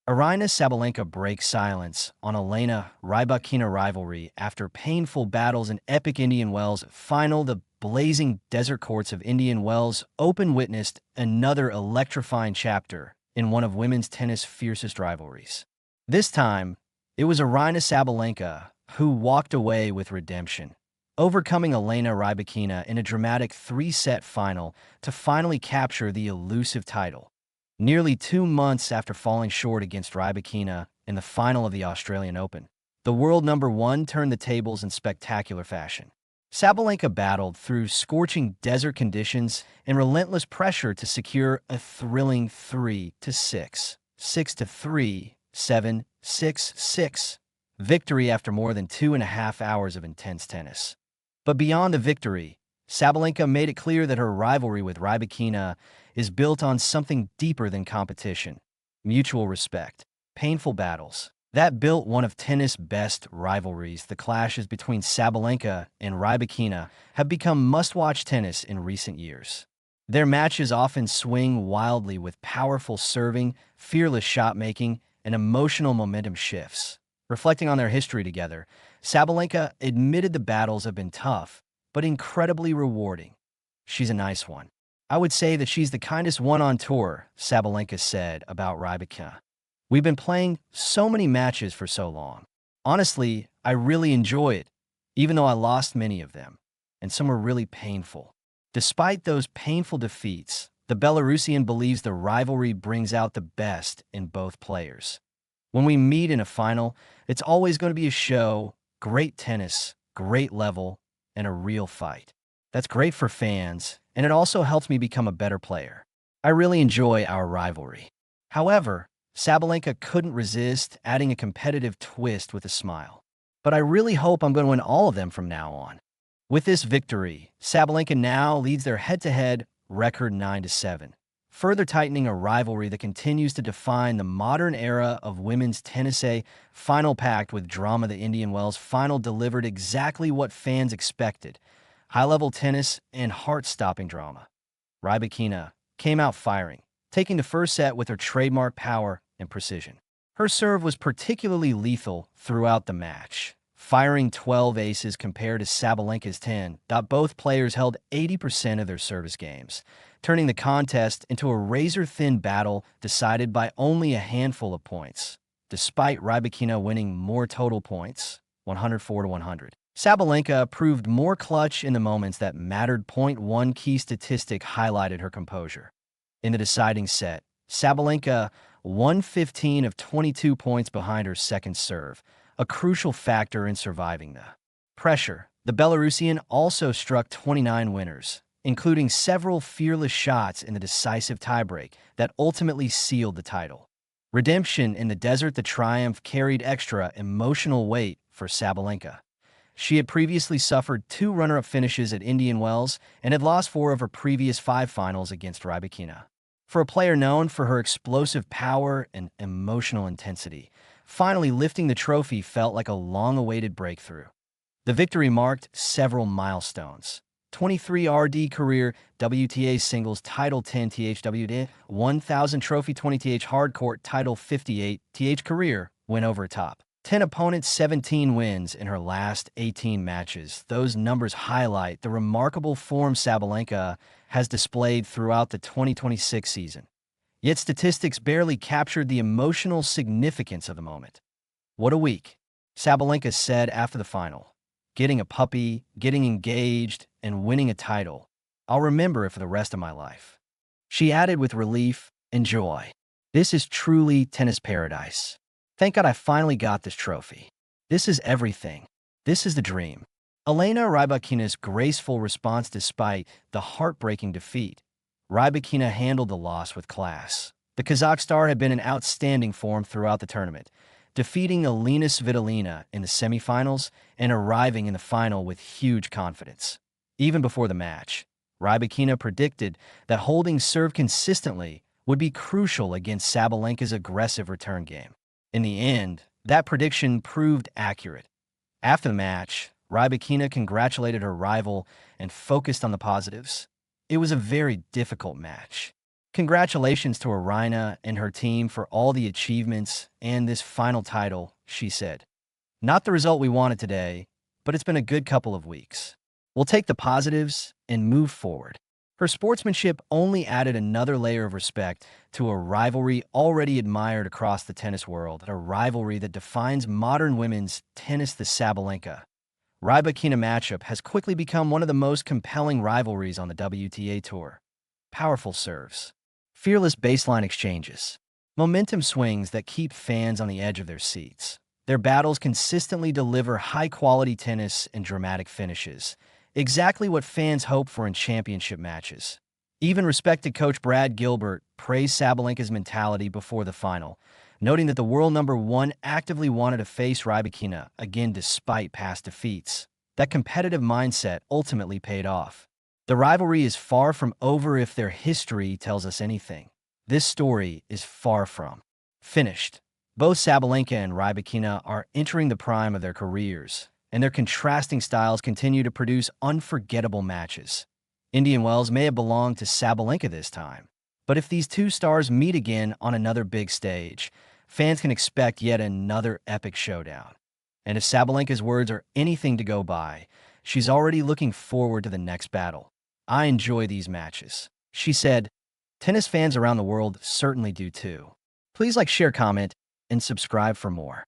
Aryna Sabalenka breaks silence on Elena Rybakina rivalry after painful battles in epic Indian Wells final. The blazing desert courts of Indian Wells Open witnessed another electrifying chapter in one of women's tennis' fiercest rivalries. This time, it was Aryna Sabalenka who walked away with redemption, overcoming Elena Rybakina in a dramatic three-set final to finally capture the elusive title. Nearly 2 months after falling short against Rybakina in the final of the Australian Open, the world number one turned the tables in spectacular fashion. Sabalenka battled through scorching desert conditions and relentless pressure to secure a thrilling 3-6, 6-3, 7, 6-6 victory after more than 2.5 hours of intense tennis. But beyond the victory, Sabalenka made it clear that her rivalry with Rybakina is built on something deeper than competition: mutual respect. Painful battles that built one of tennis' best rivalries. The clashes between Sabalenka and Rybakina have become must-watch tennis in recent years. Their matches often swing wildly with powerful serving, fearless shot-making, and emotional momentum shifts. Reflecting on their history together, Sabalenka admitted the battles have been tough, but incredibly rewarding. "She's a nice one. I would say that she's the kindest one on tour," Sabalenka said about Rybakina. "We've been playing so many matches for so long. Honestly, I really enjoy it, even though I lost many of them, and some were really painful." Despite those painful defeats, the Belarusian believes the rivalry brings out the best in both players. "When we meet in a final, it's always going to be a show, great tennis, great level, and a real fight. That's great for fans, and it also helps me become a better player. I really enjoy our rivalry." However, Sabalenka couldn't resist adding a competitive twist with a smile. "But I really hope I'm going to win all of them from now on." With this victory, Sabalenka now leads their head-to-head record 9-7, further tightening a rivalry that continues to define the modern era of women's tennis. A final packed with drama, the Indian Wells final delivered exactly what fans expected: high-level tennis and heart-stopping drama. Rybakina came out firing, taking the first set with her trademark power and precision. Her serve was particularly lethal throughout the match, firing 12 aces compared to Sabalenka's 10. Both players held 80% of their service games, turning the contest into a razor-thin battle decided by only a handful of points, despite Rybakina winning more total points, 104-100. Sabalenka proved more clutch in the moments that mattered. One key statistic highlighted her composure. In the deciding set, Sabalenka won 15 of 22 points behind her second serve, a crucial factor in surviving the pressure. The Belarusian also struck 29 winners, including several fearless shots in the decisive tiebreak that ultimately sealed the title. Redemption in the desert, the triumph carried extra emotional weight for Sabalenka. She had previously suffered 2 runner-up finishes at Indian Wells and had lost 4 of her previous 5 finals against Rybakina. For a player known for her explosive power and emotional intensity, finally lifting the trophy felt like a long-awaited breakthrough. The victory marked several milestones: 23 RD career WTA singles title, 10 THWD 1000 trophy, 20 TH hardcourt title, 58 TH career win over top, 10 opponents, 17 wins in her last 18 matches. Those numbers highlight the remarkable form Sabalenka has displayed throughout the 2026 season. Yet statistics barely captured the emotional significance of the moment. "What a week," Sabalenka said after the final. "Getting a puppy, getting engaged, and winning a title. I'll remember it for the rest of my life." She added with relief and joy, "This is truly tennis paradise. Thank God I finally got this trophy. This is everything. This is the dream." Elena Rybakina's graceful response despite the heartbreaking defeat. Rybakina handled the loss with class. The Kazakh star had been in outstanding form throughout the tournament, defeating Elena Svitolina in the semifinals and arriving in the final with huge confidence. Even before the match, Rybakina predicted that holding serve consistently would be crucial against Sabalenka's aggressive return game. In the end, that prediction proved accurate. After the match, Rybakina congratulated her rival and focused on the positives. "It was a very difficult match. Congratulations to Aryna and her team for all the achievements and this final title, she said. Not the result we wanted today, but it's been a good couple of weeks. We'll take the positives and move forward. Her sportsmanship only added another layer of respect to a rivalry already admired across the tennis world, a rivalry that defines modern women's tennis. The Sabalenka Rybakina matchup has quickly become one of the most compelling rivalries on the WTA Tour. Powerful serves, fearless baseline exchanges, momentum swings that keep fans on the edge of their seats. Their battles consistently deliver high-quality tennis and dramatic finishes, exactly what fans hope for in championship matches. Even respected coach Brad Gilbert praised Sabalenka's mentality before the final, noting that the world number one actively wanted to face Rybakina again despite past defeats. That competitive mindset ultimately paid off. The rivalry is far from over if their history tells us anything. This story is far from finished. Both Sabalenka and Rybakina are entering the prime of their careers, and their contrasting styles continue to produce unforgettable matches. Indian Wells may have belonged to Sabalenka this time, but if these two stars meet again on another big stage, fans can expect yet another epic showdown. And if Sabalenka's words are anything to go by, she's already looking forward to the next battle. I enjoy these matches, she said. Tennis fans around the world certainly do too. Please like, share, comment, and subscribe for more.